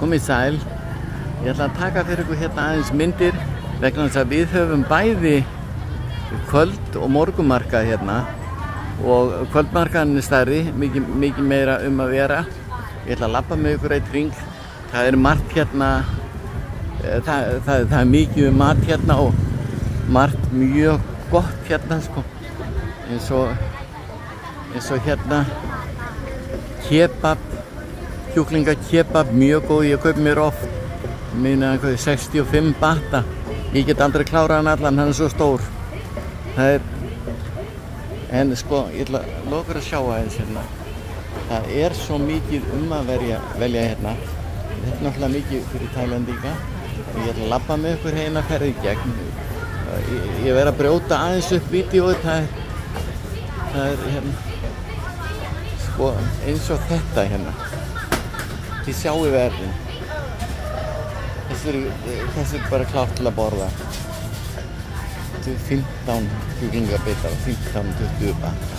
Komið sæl. Ég ætla að taka fyrir ykkur hérna aðeins myndir vegna þess að við höfum bæði kvöld- og morgumarkað hérna og kvöldmarkaðin er stærri, mikið meira að vera. Ég ætla að labba með ykkur eitt hring. Það er margt hérna, það er mikið mat hérna og margt mjög gott hérna sko. eins og hérna kebab, kjúklingakebab, mjög góð, ég kaup mér oft, minna 65 bata. Ég get aldrei klárað hann allan, hann er svo stór. Það er, en sko, ég ætla að loka að sjá aðeins hérna. Það er svo mikið að velja hérna. Þetta er náttúrulega mikið fyrir Tælendinga. Ég ætla að labba með ykkur hérna ferði í gegn. Ég verð að brjóta aðeins upp vídeóið, það er hérna, sko, eins og þetta hérna. Þið sjáu verðin. Þessi er bara klárt til að borða. Þetta er 15 kjúklingabitar og 15-20 bata.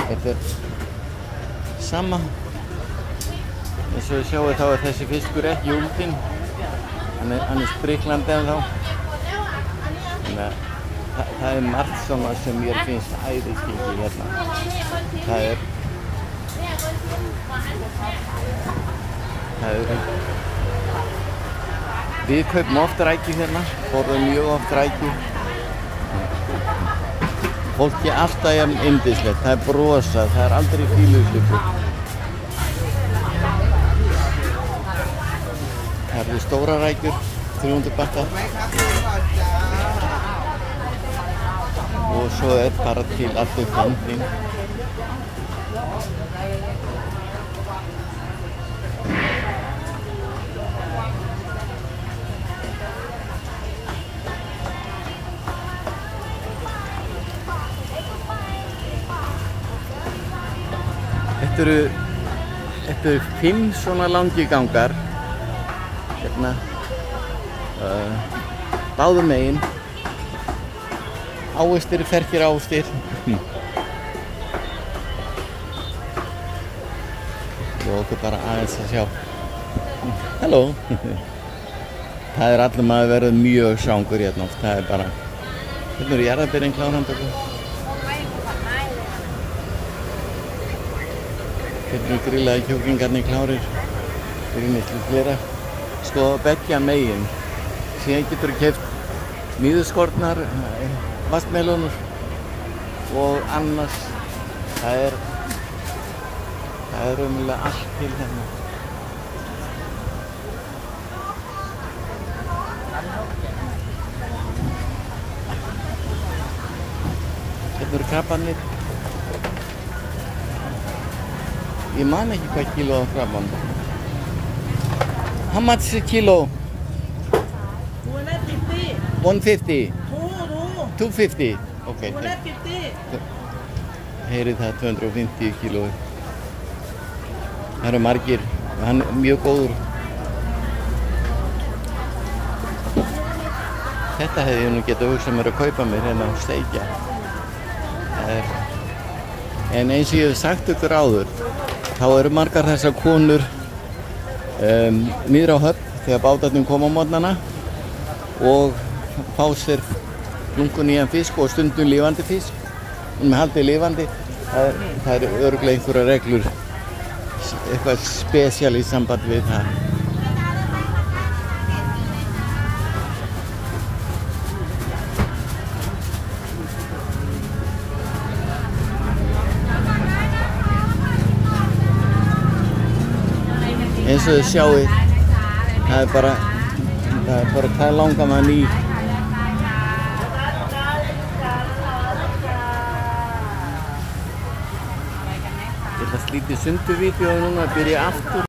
Þetta er sama. Eins og þið sjáu þá er þessi fiskur ekki úldinn. Hann er spriklandi ennþá. Þannig að það er margt svona sem mér finnst æðiskildi hérna. Það er Við kaupum oft rækju hérna, borðum mjög oft rækju. Fólki er alltaf jafn yndislegt, það er brosað, það er aldrei fýluslugur. Það eru stóra rækjur, 300 bata. Og svo er bara til allur fjandinn. Þetta eru 5 svona langir gangar hérna báðum megin, ávextir, ferkir ávextir. Og okkur bara aðeins að sjá. Halló. Það er allir maður verið mjög svangur hérna oft. Það er bara, hérna eru jarðarberinn klárandi. Hérna eru grillaði kjúklingarnir klárir fyrir miklu flera. Sko beggja megin. Síðan getur þú keypt mýðuskornar, vaskmelónur og annars. Það er raunverulega allt til hérna. Hérna eru krabbarnir. Ég man ekki hvað kíló af krabban. How much is a kilo? 150. 250. Okay. 150. Heyrið það 250 kílói. Það eru margir. Hann er mjög góður. Þetta hefði ég nú getað hugsað mér að kaupa mér hérna og steikja. En eins og ég hef sagt ykkur áður, þá eru margar þessar konur niður á höfn þegar bátarnir koma á morgnana og fá sér flunkunýjan fisk og stundum lifandi fisk. Með haldið lifandi, það eru örugglega einhverjar reglur, eitthvað spesial í samband við það. Eins og þið sjáið, það er bara hvað langar maður í. Ég ætla að slíta í sundur vídeóið núna og byrja aftur.